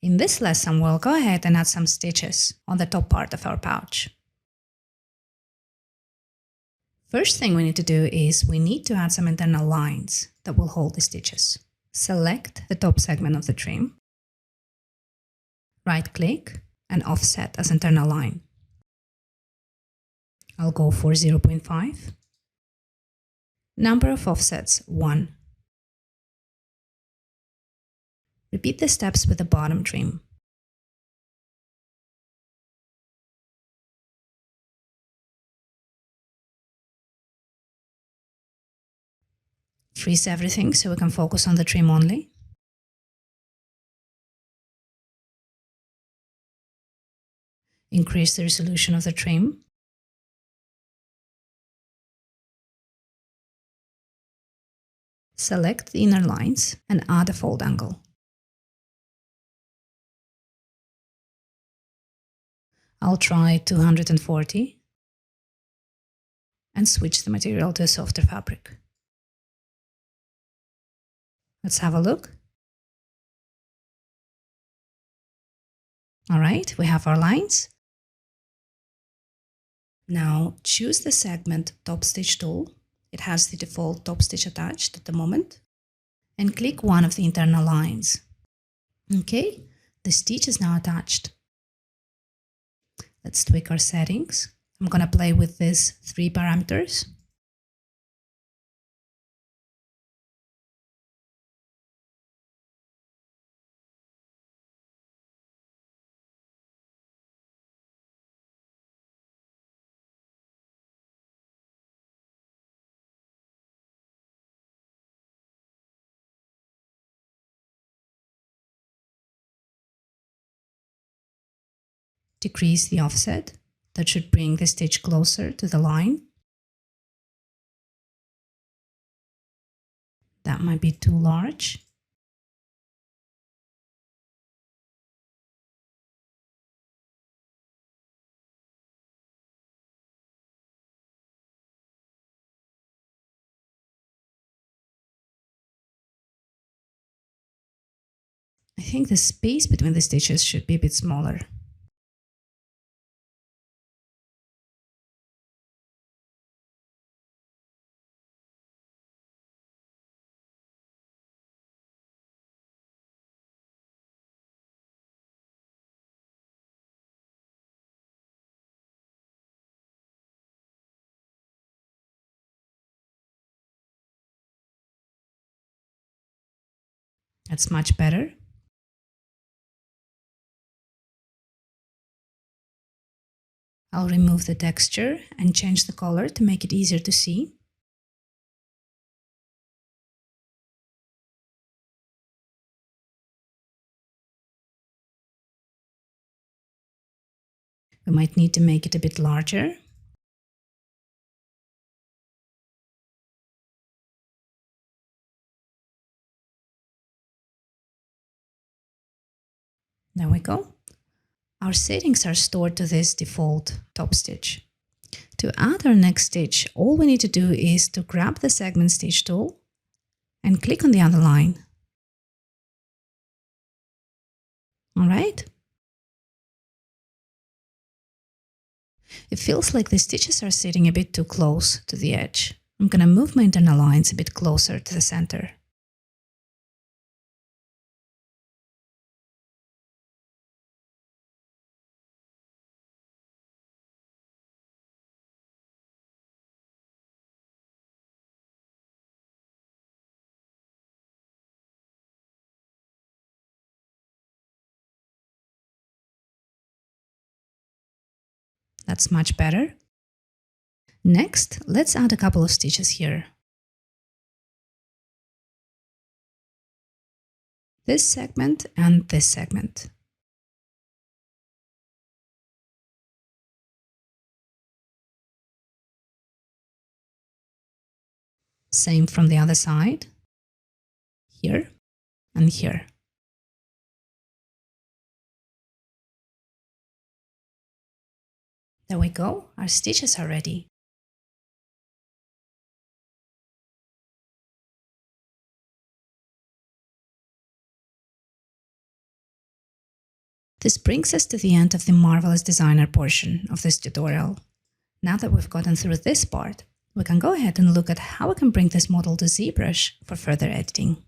In this lesson, we'll go ahead and add some stitches on the top part of our pouch. First thing we need to do is we need to add some internal lines that will hold the stitches. Select the top segment of the trim, right-click and offset as internal line. I'll go for 0.5. Number of offsets 1. Repeat the steps with the bottom trim. Freeze everything so we can focus on the trim only. Increase the resolution of the trim. Select the inner lines and add a fold angle. I'll try 240 and switch the material to a softer fabric. Let's have a look. All right, we have our lines. Now choose the segment top stitch tool. It has the default top stitch attached at the moment. And click one of the internal lines. Okay, the stitch is now attached. Let's tweak our settings. I'm going to play with these 3 parameters. Decrease the offset. That should bring the stitch closer to the line. That might be too large. I think the space between the stitches should be a bit smaller. That's much better. I'll remove the texture and change the color to make it easier to see. We might need to make it a bit larger. There we go. Our settings are stored to this default top stitch. To add our next stitch, all we need to do is to grab the segment stitch tool and click on the other line. All right. It feels like the stitches are sitting a bit too close to the edge. I'm going to move my internal lines a bit closer to the center. That's much better. Next, let's add a couple of stitches here. This segment and this segment. Same from the other side. Here and here. There we go, our stitches are ready. This brings us to the end of the Marvelous Designer portion of this tutorial. Now that we've gotten through this part, we can go ahead and look at how we can bring this model to ZBrush for further editing.